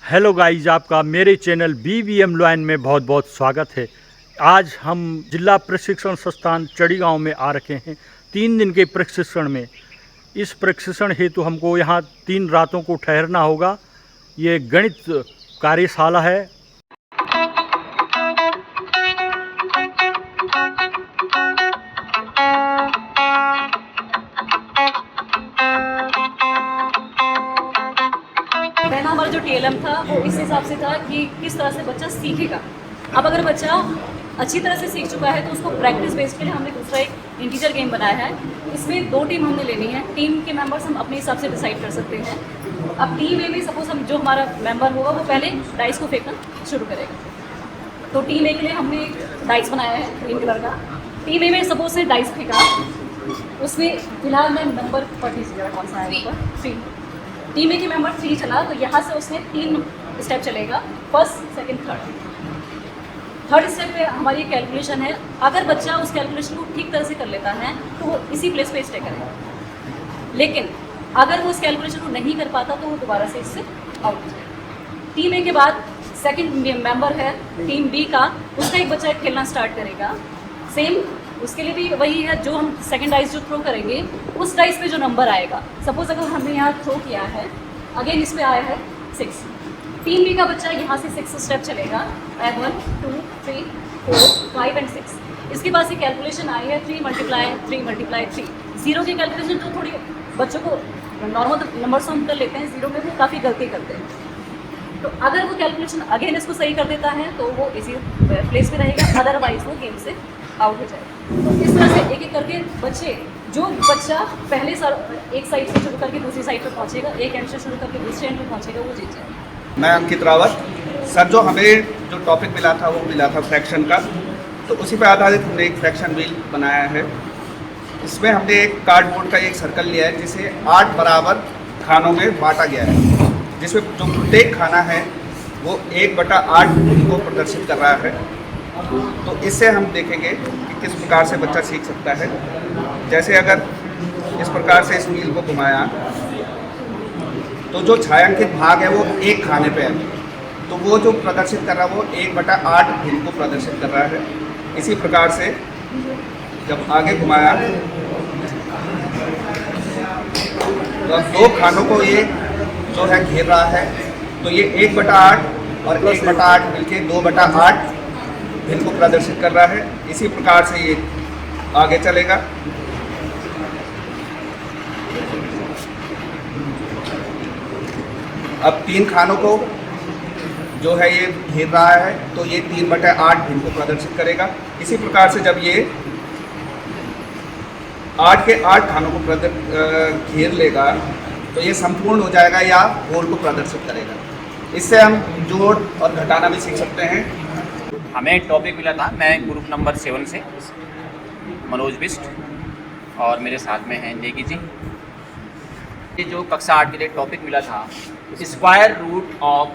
Hello guys, आपका मेरे channel BVM lion में बहुत बहुत स्वागत है। आज हम जिला प्रशिक्षण संस्थान चड़ी गांव में आ रखे हैं 3 दिन के प्रशिक्षण में। इस प्रशिक्षण हेतु हमको यहाँ 3 रातों को ठहरना होगा। ये गणित कार्यशाला है। पहला हमारा जो TLM था वो इस हिसाब से था कि किस तरह से बच्चा सीखेगा। अब अगर बच्चा अच्छी तरह से सीख चुका है तो उसको प्रैक्टिस बेस्ड के लिए हमने दूसरा एक इंटीजर गेम बनाया है। इसमें 2 टीम हमने लेनी है। टीम के मेंबर्स हम अपने हिसाब से डिसाइड कर सकते हैं। अब टीम ए में सपोज हम जो हमारा मेंबर होगा वो पहले डाइस को फेंकना शुरू करेगा। तो टीम ए के लिए हमने एक डाइस बनाया है ग्रीन कलर का। टीम ए में सपोज से डाइस फेंका, उसमें फिलहाल मैं नंबर पढ़ दीजिएगा कौन सा है ऊपर 3। टीम ए के मेंबर 3 चला तो यहाँ से उसने 3 स्टेप चलेगा, फर्स्ट सेकंड थर्ड स्टेप पे हमारी कैलकुलेशन है। अगर बच्चा उस कैलकुलेशन को ठीक तरह से कर लेता है तो वो इसी प्लेस पे स्टे करेगा। लेकिन अगर वो उस कैलकुलेशन को नहीं कर पाता तो वो दोबारा से इससे आउट हो जाएगा। टीम ए के बाद सेकंड मेंबर है टीम बी का, उसका एक बच्चा खेलना स्टार्ट करेगा। सेम उसके लिए भी वही है, जो हम सेकंड डाइस जो थ्रो करेंगे उस डाइस पे जो नंबर आएगा, सपोज अगर हमने यहाँ थ्रो किया है, अगेन इस पे आया है 6, टीम बी का बच्चा यहाँ से 6 स्टेप चलेगा, 1 2 3 4 5 एंड 6। इसके पास ये कैलकुलेशन आई है 3 × 3 जीरो की कैलकुलेशन जो थोड़ी बच्चों को नॉर्मल नंबर्स हम कर लेते हैं, जीरो में वो काफ़ी गलती करते हैं। तो अगर वो कैलकुलेशन अगेन इसको सही कर देता है तो वो इसी प्लेस पे रहेगा, अदरवाइज वो गेम से आउट हो जाएगा। तो इस तरह से एक एक करके जो बच्चा पहले एक साइड से शुरू करके दूसरी साइड पर पहुंचेगा, एक एंड से शुरू करके दूसरे एंड पर पहुंचेगा, वो जीत जाएगा। मैं अंकित रावत सर, जो हमें जो टॉपिक मिला था वो मिला था फ्रैक्शन का, तो उसी पर आधारित हमने एक फ्रैक्शन व्हील बनाया है। इसमें हमने एक कार्डबोर्ड का एक सर्कल लिया है जिसे 8 बराबर खानों में बांटा गया है, जिसमें जो प्रत्येक खाना है वो 1/8 को प्रदर्शित कर रहा है। तो इससे हम देखेंगे कि किस प्रकार से बच्चा सीख सकता है। जैसे अगर इस प्रकार से इस व्हील को घुमाया तो जो छायांकित भाग है वो एक खाने पे है, तो वो जो प्रदर्शित कर रहा है वो 1/8 व्हील को प्रदर्शित कर रहा है। इसी प्रकार से जब आगे घुमाया तो 2 खानों को ये जो है घेर रहा है, तो ये 1/8 और 1/8 मिलके 2/8 व्हील को प्रदर्शित कर रहा है। इसी प्रकार से ये आगे चलेगा। अब 3 खानों को जो है ये घेर रहा है, तो ये 3/8 व्हील को प्रदर्शित करेगा। इसी प्रकार से जब ये 8 के 8 खानों को घेर लेगा तो ये संपूर्ण हो जाएगा या होल को प्रदर्शित करेगा। इससे हम जोड़ और घटाना भी सीख सकते हैं। हमें एक टॉपिक मिला था, मैं ग्रुप नंबर 7 से मनोज बिस्ट और मेरे साथ में हैं नेगी जी। ये जो कक्षा 8 के लिए टॉपिक मिला था, square root of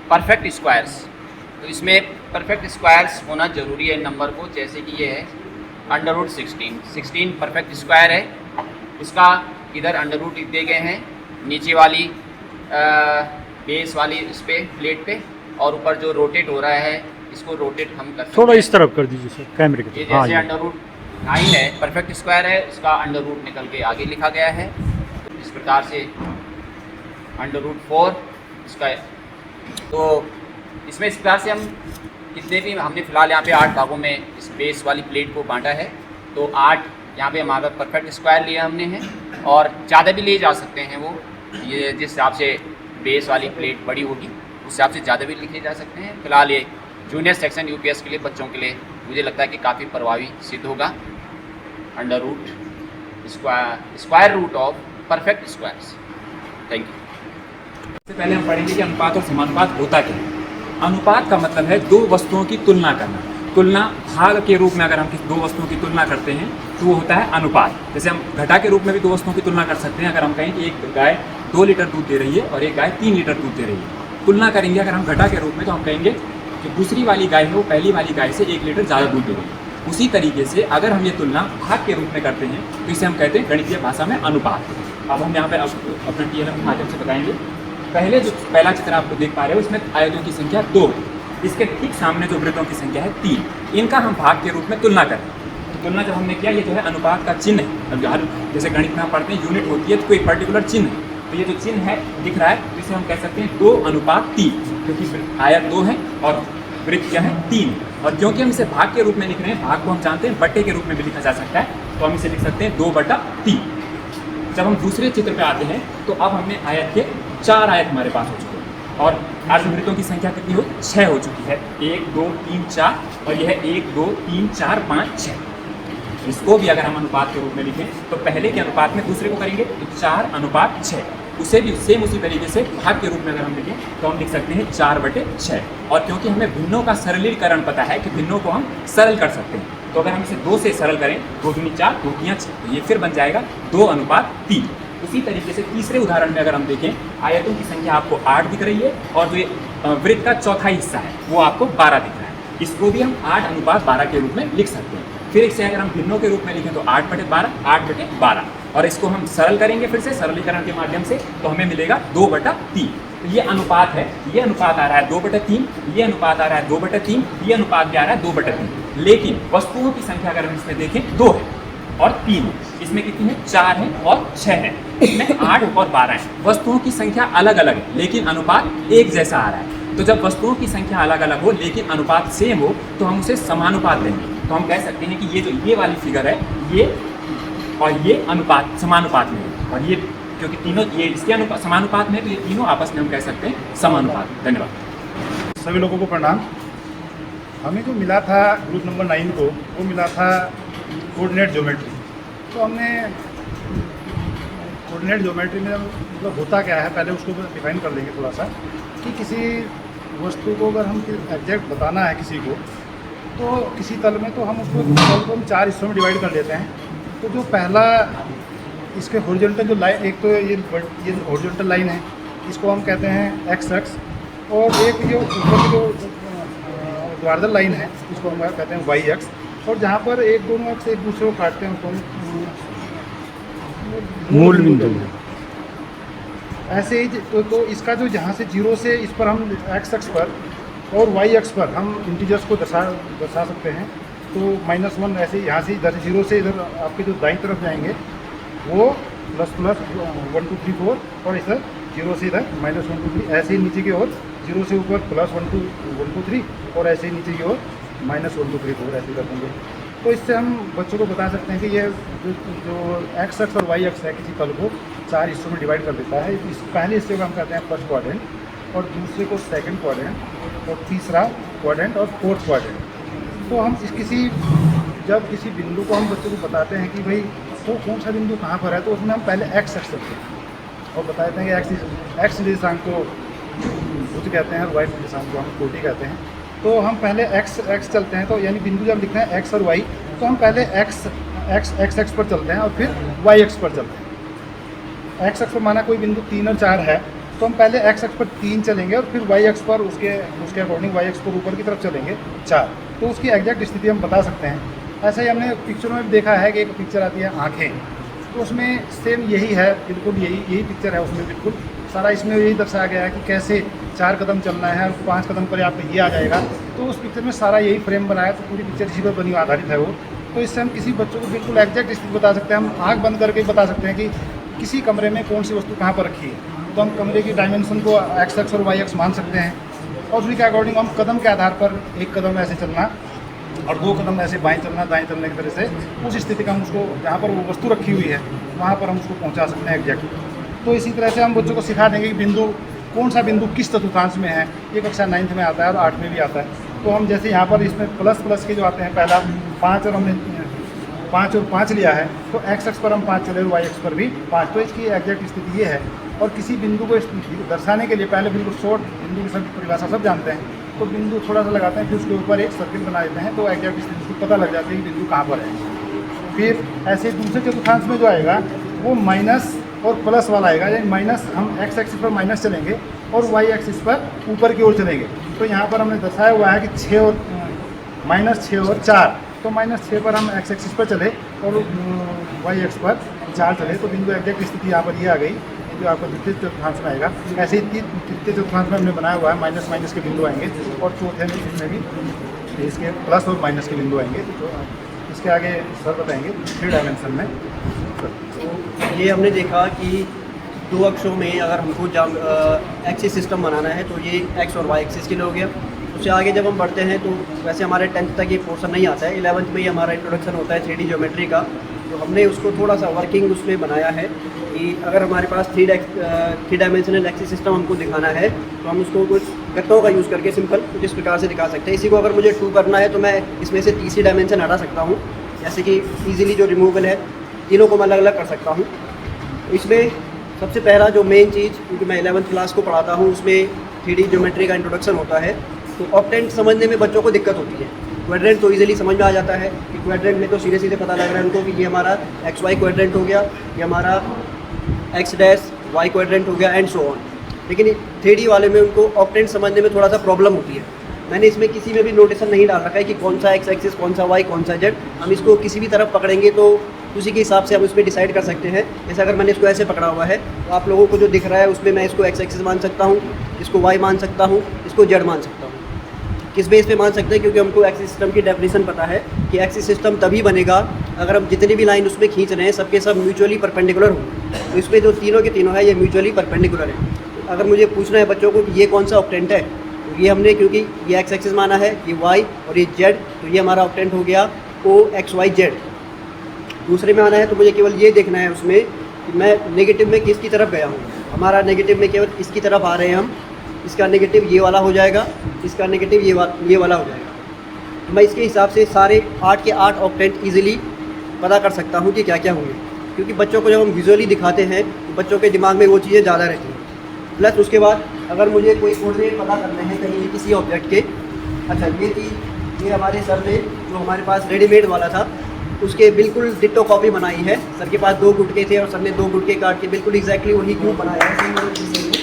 perfect squares. तो इसमें परफेक्ट स्क्वायर्स होना ज़रूरी है नंबर को, जैसे कि ये है √16 परफेक्ट स्क्वायर है। इसका इधर अंडर रूट दिए गए हैं, नीचे वाली बेस वाली इस पे प्लेट पे, और ऊपर जो रोटेट हो रहा है इसको रोटेट हम कर सकते हैं। थोड़ा इस तरफ कर दीजिए सर, कैमरे की ये तरफ। हाँ, जैसे √9 है, परफेक्ट स्क्वायर है, इसका अंडर रूट निकल के आगे लिखा गया है। तो इस प्रकार से √4 इसका। तो इसमें इस प्रकार से हम कितने भी हमने फिलहाल यहाँ पे 8 भागों में इस बेस वाली प्लेट को बांटा है। तो 8 यहाँ पे हमारा परफेक्ट स्क्वायर लिया हमने है, और ज़्यादा भी ले जा सकते हैं वो, ये जिस हिसाब से बेस वाली प्लेट बड़ी होगी उस हिसाब से ज़्यादा भी लिखे जा सकते हैं। फिलहाल ये जूनियर सेक्शन UPS के लिए बच्चों के लिए मुझे लगता है कि काफ़ी प्रभावी सिद्ध होगा। Square root of perfect squares. Thank you. सबसे पहले हम पढ़ेंगे कि अनुपात और समानुपात होता क्या है। अनुपात का मतलब है 2 वस्तुओं की तुलना करना। तुलना भाग के रूप में अगर हम 2 वस्तुओं की तुलना करते हैं तो वो होता है अनुपात। जैसे हम घटा के रूप में भी 2 वस्तुओं की तुलना कर सकते हैं। अगर हम कहें कि एक गाय 2 लीटर दूध दे रही है और एक गाय 3 लीटर दूध दे रही है, तुलना करेंगे अगर हम घटा के रूप में तो हम कहेंगे कि दूसरी वाली गाय है वो पहली वाली गाय से 1 लीटर ज़्यादा दूध दे रही है। उसी तरीके से अगर हम ये तुलना भाग के रूप में करते हैं तो इसे हम कहते हैं गणितीय भाषा में अनुपात। अब हम यहाँ पर अपना TLM के माध्यम से बताएंगे पहले जो पहला चित्र आप लोग देख पा रहे हो इसमें आयतों की संख्या 2, इसके ठीक सामने जो वृत्तों की संख्या है 3, इनका हम भाग के रूप में तुलना करें। तो तुलना जब हमने किया, ये जो है अनुपात का चिन्ह है। अब हर जैसे गणित में हम पढ़ते हैं यूनिट होती है तो कोई पर्टिकुलर चिन्ह है, तो ये जो चिन्ह है दिख रहा है, तो इसे हम कह सकते हैं 2:3, क्योंकि आयत 2 है और वृत्त क्या है 3, और क्योंकि हम इसे भाग के रूप में लिख रहे हैं, भाग को हम जानते हैं बट्टे के रूप में भी लिखा जा सकता है, तो हम इसे लिख सकते हैं 2/3। जब हम दूसरे चित्र पे आते हैं तो अब हमने आयत के 4 आयत हमारे पास हो चुके हैं, और अर्धवृत्तों की संख्या कितनी हो 6 हो चुकी है, 1 2 3 4, और यह है 1 2 3 4 5 6। इसको भी अगर हम अनुपात के रूप में लिखें तो पहले के अनुपात में दूसरे को करेंगे तो 4:6, उसे भी सेम उसी तरीके से भाग के रूप में अगर हम लिखें तो हम लिख सकते हैं 4/6। और क्योंकि हमें भिन्नों का सरलीकरण पता है कि भिन्नों को हम सरल कर सकते हैं, तो अगर हम इसे 2 से सरल करें, 2 दूनी 4 2 तियां 6, तो ये फिर बन जाएगा 2:3। उसी तरीके से तीसरे उदाहरण में अगर हम देखें, आयतों की संख्या आपको 8 दिख रही है और जो ये वृत्त का चौथा हिस्सा है वो आपको 12 दिख रहा है, इसको भी हम 8:12 के रूप में लिख सकते हैं। फिर इसे अगर हम भिन्नों के रूप में लिखें तो 8/12 8/12, और इसको हम सरल करेंगे फिर से सरलीकरण के माध्यम से, तो हमें मिलेगा 2/3। तो ये अनुपात है, ये अनुपात आ रहा है 2/3, ये अनुपात आ रहा है 2/3, ये अनुपात भी आ रहा है 2/3। लेकिन वस्तुओं की संख्या अगर हम इसमें देखें 2 है और 3 है, इसमें कितनी है 4 है और 6 है, इसमें 8 और 12 है। वस्तुओं की संख्या अलग अलग है लेकिन अनुपात एक जैसा आ रहा है। तो जब वस्तुओं की संख्या अलग अलग हो लेकिन अनुपात सेम हो तो हम उसे समानुपात लेंगे। तो हम कह सकते हैं कि ये जो ये वाली फिगर है ये और ये अनुपात समानुपात में है, और ये क्योंकि तीनों ये इसके समानुपात में है तो ये तीनों आपस में हम कह सकते हैं समानुपात। धन्यवाद। सभी लोगों को प्रणाम। हमें जो मिला था ग्रुप नंबर 9 को, वो मिला था कोऑर्डिनेट ज्योमेट्री। तो हमने कोऑर्डिनेट ज्योमेट्री में मतलब होता क्या है, पहले उसको डिफाइन कर लेंगे थोड़ा सा, कि किसी वस्तु को अगर हम एग्जैक्ट बताना है किसी को, तो किसी तल में तो हम उसको तल को हम 4 हिस्सों में डिवाइड कर लेते हैं। तो जो पहला इसके हॉरिजॉन्टल जो लाइन, एक तो ये हॉरिजॉन्टल लाइन है, इसको हम कहते हैं एक्स एक्स, और एक ये ऊपर की जो ऊर्ध्वाधर लाइन है इसको हम कहते हैं वाई एक्स, और जहाँ पर एक दोनों एक्स एक दूसरे को काटते हैं उसको मूल बिंदु। ऐसे ही तो इसका जो जहाँ से 0 से इस पर हम एक्स एक्स पर और वाई एक्स पर हम इंटीजर्स को दर्शा सकते हैं। तो -1 ऐसे ही यहाँ से इधर 0 से इधर आपके जो दाईं तरफ जाएंगे वो ++, 1 2 3 4, और इधर 0 से इधर -1 2 3, ऐसे ही नीचे की ओर 0 से ऊपर +1 2 3, और ऐसे ही नीचे की ओर -1 2 3 4 ऐसे कर देंगे। तो इससे हम बच्चों को बता सकते हैं कि ये जो एक्स एक्स और वाई एक्स है किसी तल को 4 हिस्सों में डिवाइड कर देता है। इस पहले हिस्से को हम कहते हैं फर्स्ट क्वाड्रेंट, और दूसरे को सेकंड क्वाड्रेंट, और तीसरा क्वाड्रेंट, और फोर्थ क्वाड्रेंट। तो हम जब किसी बिंदु को हम बच्चों को बताते हैं कि भाई वो कौन सा बिंदु कहाँ पर है, तो उसमें हम पहले एक्स एक्स करते हैं और बताते हैं कि एक्स निर्देशांक को भुज कहते हैं और वाई निर्देशांक को हम कोटि कहते हैं। तो हम पहले एक्स एक्स चलते हैं, तो यानी बिंदु जब लिखते हैं एक्स और वाई, तो हम पहले एक्स पर चलते हैं और फिर वाई एक्स पर चलते हैं। एक्स एक्स पर माना कोई बिंदु 3 और 4 है, तो हम पहले एक्स एक्स पर 3 चलेंगे और फिर वाई एक्स पर उसके अकॉर्डिंग वाई एक्स पर ऊपर की तरफ चलेंगे 4, तो उसकी एग्जैक्ट स्थिति हम बता सकते हैं। ऐसा ही हमने पिक्चर में भी देखा है कि एक पिक्चर आती है आँखें, तो उसमें सेम यही है, बिल्कुल यही पिक्चर है उसमें, बिल्कुल सारा इसमें यही दर्शाया गया है कि कैसे 4 कदम चलना है और 5 कदम पर आपको ये आ जाएगा। तो उस पिक्चर में सारा यही फ्रेम बनाया, तो पूरी पिक्चर इसी पर बनी आधारित है वो। तो इससे हम किसी बच्चों को बिल्कुल एग्जैक्ट स्थिति बता सकते हैं। हम आँख बंद करके बता सकते हैं कि किसी कमरे में कौन सी वस्तु कहाँ पर रखी है। तो हम कमरे की डायमेंशन को एक्स एक्स और वाई एक्स मान सकते हैं, और उसी के अकॉर्डिंग हम कदम के आधार पर 1 कदम ऐसे चलना और 2 कदम ऐसे बाएं चलना, दाएं चलने की तरह से उस स्थिति का हम उसको जहाँ पर वो वस्तु रखी हुई है वहाँ पर हम उसको पहुँचा सकते हैं एग्जैक्ट। तो इसी तरह से हम बच्चों को सिखा देंगे कि बिंदु कौन सा बिंदु किस चतुर्थांश में है। ये कक्षा 9th में आता है और 8 में भी आता है। तो हम जैसे यहाँ पर इसमें प्लस के जो आते हैं, पहला 5 और हमने 5 और 5 लिया है, तो एक्स एक्स पर हम 5 चले और वाई एक्स पर भी 5। तो इसकी एग्जैक्ट स्थिति ये है। और किसी बिंदु को दर्शाने के लिए पहले बिल्कुल शॉर्ट बिंदु की सब परिभाषा सब जानते हैं, तो बिंदु थोड़ा सा लगाते हैं, फिर उसके ऊपर एक सर्किल बना देते हैं, तो एग्जैक्ट स्थिति को पता लग जाता है कि बिंदु कहाँ पर है। फिर ऐसे दूसरे चतुर्थांश में जो आएगा वो माइनस और प्लस वाला आएगा, यानी माइनस हम एक्स एक्सिस पर माइनस चलेंगे और वाई एक्सिस पर ऊपर की ओर चलेंगे। तो यहाँ पर हमने दर्शाया हुआ है कि -6 और 4, तो -6 पर हम एक्स एक्सिस पर चले और वाई एक्स पर 4 चले, तो बिंदु एग्जैक्ट स्थिति यहाँ पर ये आ गई। जो आपका तृतीय चतुर्थांश में आएगा, ऐसे ही तृतीय चतुर्थांश में हमने बनाया हुआ है माइनस माइनस के बिंदु आएंगे, और चौथे में इसमें भी इसके प्लस और माइनस के बिंदु आएंगे। तो इसके आगे सर बताएंगे 3 डायमेंशन में। तो ये हमने देखा कि 2 अक्षों में अगर हमको एक्सिस सिस्टम बनाना है तो ये एक्स और वाई एक्सिस के लिए हो गया। उससे आगे जब हम बढ़ते हैं तो वैसे हमारे 10th तक ये पोर्शन नहीं आता है, 11th में ही हमारा इंट्रोडक्शन होता है 3D ज्योमेट्री का। तो हमने उसको थोड़ा सा वर्किंग उसमें बनाया है कि अगर हमारे पास 3 डायमेंशनल एक्सिस सिस्टम हमको दिखाना है तो हम उसको कुछ गत्तों का यूज़ करके सिंपल कुछ इस प्रकार से दिखा सकते हैं। इसी को अगर मुझे 2 करना है तो मैं इसमें से तीसरी डायमेंशन हटा सकता हूँ, जैसे कि ईजिली जो रिमूवल है तीनों को मैं अलग अलग कर सकता हूँ। इसमें सबसे पहला जो मेन चीज़, क्योंकि मैं 11th क्लास को पढ़ाता हूँ, उसमें 3D ज्योमेट्री का इंट्रोडक्शन होता है। तो ऑक्टेंट समझने में बच्चों को दिक्कत होती है। क्वाड्रेंट तो इजीली समझ में आ जाता है कि क्वाड्रेंट में तो सीधे सीधे पता लग रहा है उनको कि ये हमारा एक्स वाई क्वाड्रेंट हो गया, ये हमारा एक्स डैश वाई क्वाड्रेंट हो गया, एंड सो ऑन। लेकिन 3D वाले में उनको ऑक्टेंट समझने में थोड़ा सा प्रॉब्लम होती है। मैंने इसमें किसी में भी नोटेशन नहीं डाल रखा है कि कौन सा एक्स एक्सिस, कौन सा वाई, कौन सा जेड। हम इसको किसी भी तरफ पकड़ेंगे तो उसी के हिसाब से हम उसमें डिसाइड कर सकते हैं। जैसे अगर मैंने इसको ऐसे पकड़ा हुआ है तो आप लोगों को जो दिख रहा है उसमें मैं इसको एक्स एक्सिस मान सकता हूँ, इसको वाई मान सकता हूँ, इसको जेड मान सकता हूँ। किस बेस पे मान सकते हैं? क्योंकि हमको एक्सिस सिस्टम की डेफिनेशन पता है कि एक्सिस सिस्टम तभी बनेगा अगर हम जितनी भी लाइन उसमें खींच रहे हैं सबके सब म्यूचुअली परपेंडिकुलर हो। तो इसमें जो तीनों के तीनों है ये म्यूचुअली परपेंडिकुलर है। तो अगर मुझे पूछना है बच्चों को कि ये कौन सा ऑक्टेंट है, तो ये हमने, क्योंकि ये एक्स एक्सिस माना है, ये वाई और ये जेड, तो ये हमारा ऑक्टेंट हो गया ओ एक्स वाई जेड। दूसरे में आना है तो मुझे केवल ये देखना है उसमें कि मैं नेगेटिव में किसकी तरफ गया हूँ। हमारा नेगेटिव में केवल इसकी तरफ आ रहे हैं हम, इसका नेगेटिव ये वाला हो जाएगा, इसका नेगेटिव ये वाला हो जाएगा। तो मैं इसके हिसाब से सारे 8 के 8 ऑक्टेंट ईजिली पता कर सकता हूँ कि क्या क्या होंगे। क्योंकि बच्चों को जब हम विजुअली दिखाते हैं तो बच्चों के दिमाग में वो चीज़ें ज़्यादा रहती हैं। प्लस उसके बाद अगर मुझे कोई कोऑर्डिनेट पता करने हैं कहीं भी किसी ऑब्जेक्ट के, अच्छा ये चीज़ ये हमारे सर ने जो हमारे पास रेडीमेड वाला था उसके बिल्कुल डिट्टो कॉपी बनाई है। सर के पास 2 गुटके थे और सर ने 2 गुटके काट के बिल्कुल एग्जैक्टली वही क्यूब बनाया है।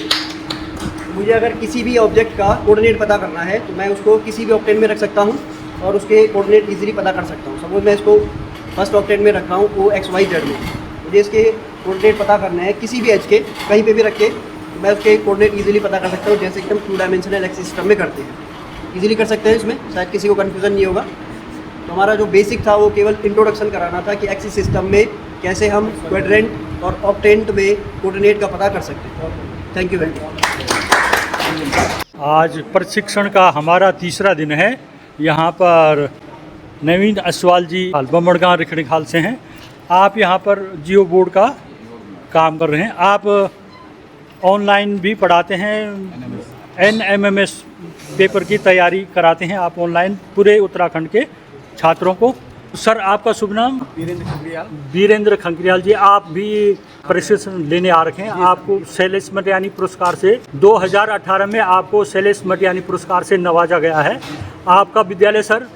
मुझे अगर किसी भी ऑब्जेक्ट का कोऑर्डिनेट पता करना है तो मैं उसको किसी भी ऑक्टेंट में रख सकता हूँ और उसके कोऑर्डिनेट इजीली पता कर सकता हूँ। सपोज मैं इसको फर्स्ट ऑक्टेंट में रख रहा हूँ ओ एक्स वाई जेड में, मुझे इसके कोऑर्डिनेट पता करने हैं किसी भी एज के कहीं पे भी रख के, तो मैं उसके कोऑर्डिनेट इजीली पता कर सकता हूँ, जैसे कि हम 2 डायमेंशनल एक्सिस सिस्टम में करते हैं। इजीली कर सकते हैं, इसमें शायद किसी को कन्फ्यूज़न नहीं होगा। तो हमारा जो बेसिक था वो केवल इंट्रोडक्शन कराना था कि एक्सिस सिस्टम में कैसे हम क्वाड्रेंट और ऑक्टेंट में कोऑर्डिनेट का पता कर सकते हैं। Thank you very much. आज प्रशिक्षण का हमारा तीसरा दिन है। यहाँ पर नवीन असवाल जी बमड़गांव रिखणीखाल से हैं। आप यहाँ पर जियो बोर्ड का काम कर रहे हैं। आप ऑनलाइन भी पढ़ाते हैं, NMMS पेपर की तैयारी कराते हैं आप ऑनलाइन पूरे उत्तराखंड के छात्रों को। सर आपका शुभ नाम? वीरेंद्र खंकरियाल जी। आप भी प्रशिक्षण लेने आ रखे हैं। आपको शैलेश मटियानी पुरस्कार से 2018 में आपको शैलेश मटियानी पुरस्कार से नवाजा गया है। आपका विद्यालय सर?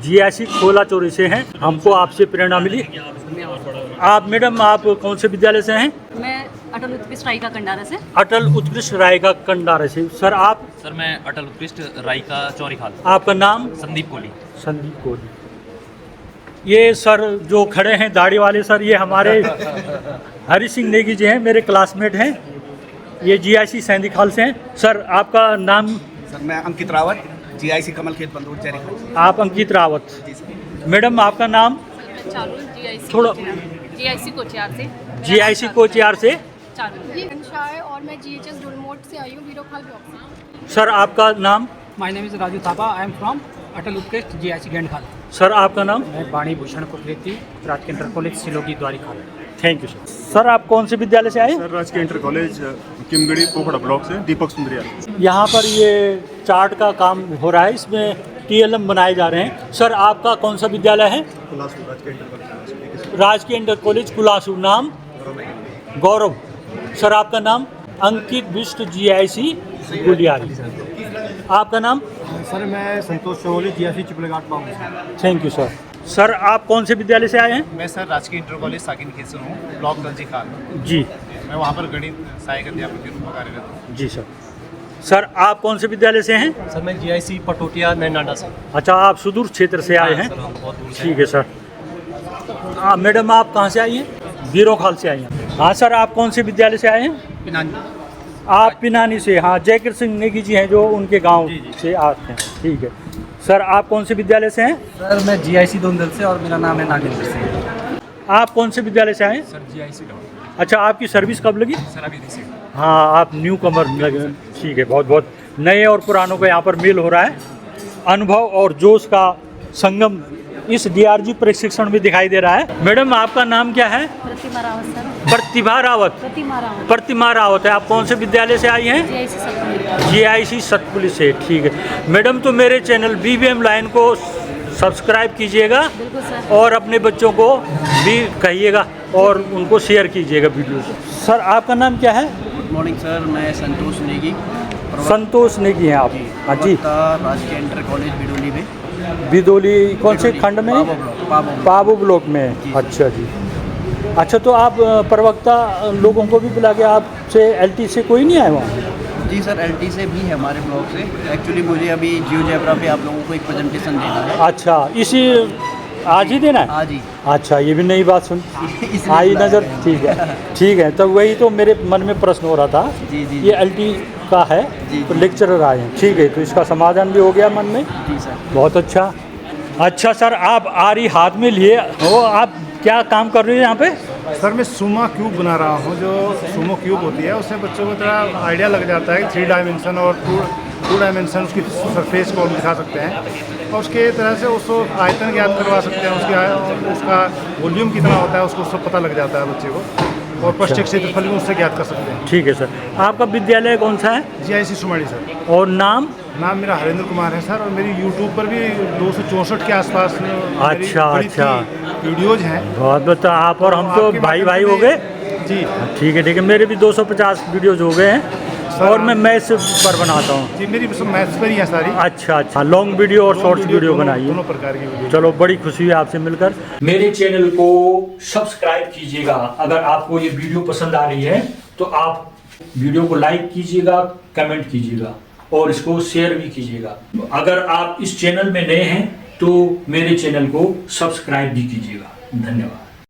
GIC खोलाचौरी से हैं। हमको आपसे प्रेरणा मिली। आप मैडम आप कौन से विद्यालय से हैं? मैं अटल उत्कृष्ट राय का कंडारा से। अटल उत्कृष्ट राय का कंडारा से। सर आप? सर मैं अटल उत्कृष्ट राय का चौरीखाल। आपका नाम? संदीप कोहली। संदीप कोहली। ये सर जो खड़े हैं दाढ़ी वाले सर, ये हमारे हरि सिंह नेगी जी हैं, मेरे क्लासमेट हैं। ये GIC सैंदीखाल से हैं। सर आपका नाम? सर मैं अंकित रावत, GIC कमल खेत बंदूर चेरी। आप अंकित रावत। मैडम आपका नाम? थोड़ा GIC कोचियार से। GIC कोचियार से। और मैं GHS डोलमोट से आई हूँ, वीरोखाल ब्लॉक से। सर आपका नाम? My name is Raju Thapa, I am from Atal Utkrisht GIC गेंडखाल। Sir आपका नाम? मैं बाणी भूषण कुलरेती, राजकीय inter college Silogi Dwarikhal. Thank you sir. Sir आप कौन से विद्यालय से आए? सर राजकीय inter college Kimgarhi Pokhra block से, दीपक सुंदरिया। यहाँ पर ये चार्ट का काम हो रहा है, इसमें TLM बनाए जा रहे हैं। सर आपका कौन सा विद्यालय है? राजकीय इंटर कॉलेज कुलासू। नाम? गौरव। सर आपका नाम? अंकित बिष्ट, GIC गुलियारी। आपका नाम? सर मैं संतोष चौली, GIC चिपलेघाट पाऊँ। Thank you sir. सर आप कौन से विद्यालय से आए हैं? मैं सर राजकीय इंटर कॉलेज साकिन खेत से हूँ, ब्लॉक गंजी खाल। जी। मैं वहाँ पर गणित सहायक अध्यापक के रूप में कार्यरत हूँ। जी सर। सर आप कौन से विद्यालय से हैं? सर मैं GIC पटोटिया नैनाडा से। अच्छा आप सुदूर क्षेत्र से आए हैं। ठीक है सर। मैडम आप कहाँ से आई हैं? वीरोखाल से आई हैं। हाँ सर, आप कौन से विद्यालय से आए हैं? पिनानी। आप पिनानी से। हाँ, जयकृष्ण सिंह नेगी जी हैं जो उनके गांव से आते हैं। ठीक है सर, आप कौन से विद्यालय से हैं? सर मैं GIC दोंदल से और मेरा नाम है नागेंद्र सिंह। आप कौन से विद्यालय से आए? सर GIC का। अच्छा, आपकी सर्विस कब लगी? सर अभी रिसीव। हाँ, आप न्यू कमर लगे। ठीक है, बहुत बहुत नए और पुरानों का यहाँ पर मेल हो रहा है। अनुभव और जोश का संगम इस DRG प्रशिक्षण में दिखाई दे रहा है। मैडम, आपका नाम क्या है? प्रतिमा रावत सर। प्रतिभा रावत। प्रतिमा रावत है। आप कौन से विद्यालय से आई हैं? GIC सतपुली से। ठीक है मैडम, तो मेरे चैनल BVM लाइन को सब्सक्राइब कीजिएगा और अपने बच्चों को भी कहिएगा और उनको शेयर कीजिएगा वीडियो। सर, आपका नाम क्या है? गुड मॉर्निंग सर, मैं संतोष नेगी। संतोष नेगी हैं आप? हाँ जी। राजकीय इंटर कॉलेज बिडोली में। बिदोली कौन से खंड में? पाबू ब्लॉक में। अच्छा जी। अच्छा, तो आप प्रवक्ता लोगों को भी बुला के आपसे LT से कोई नहीं आया वहाँ? जी सर, LT से भी है हमारे ब्लॉक से। एक्चुअली मुझे अभी जियोजेब्रा पे आप लोगों को एक प्रेजेंटेशन देना है। अच्छा, इसी आज ही देना है? आज ही। अच्छा, ये भी नई बात सुन आई नज़र। ठीक है ठीक है, तो वही तो मेरे मन में प्रश्न हो रहा था। जी जी। ये LT का है तो लेक्चरर आए हैं। ठीक है, तो इसका समाधान भी हो गया मन में। जी सर। बहुत अच्छा। अच्छा सर, आप आरी हाथ में लिए हो, आप क्या काम कर रहे हो यहाँ पे? सर मैं सुमा क्यूब बना रहा हूँ। जो सुमो क्यूब होती है उससे बच्चों को थोड़ा आइडिया लग जाता है कि 3 डायमेंशन और 2 डायमेंशन उसकी सरफेस को हम दिखा सकते हैं और उसके तरह से उसको आयतन ज्ञात करवा सकते हैं। उसका वॉल्यूम कितना होता है उसको सब पता लग जाता है बच्चे को, और पृष्ठ क्षेत्रफल भी उससे ज्ञात कर सकते हैं। ठीक है सर। आपका विद्यालय कौन सा है? GIC Sumari sir. और नाम? नाम मेरा हरेंद्र कुमार है सर, और मेरी YouTube पर भी 264 के आसपास अच्छा वीडियोज हैं। बहुत बहुत। आप और हम तो भाई भाई हो गए जी। ठीक है, मेरे भी 250 वीडियोज हो गए हैं और मैं मैथ्स पर बनाता हूँ। जी, मेरी सब मैथ्स पर ही है सारी। अच्छा, लॉन्ग वीडियो और शॉर्ट्स वीडियो बनाइए। दोनों प्रकार की वीडियो। चलो, बड़ी खुशी है आपसे मिलकर। मेरे चैनल को सब्सक्राइब कीजिएगा। अगर आपको ये वीडियो पसंद आ रही है तो आप वीडियो को लाइक कीजिएगा, कमेंट कीजिएगा और इसको शेयर भी कीजिएगा। अगर आप इस चैनल में नए हैं तो मेरे चैनल को सब्सक्राइब भी कीजिएगा। धन्यवाद।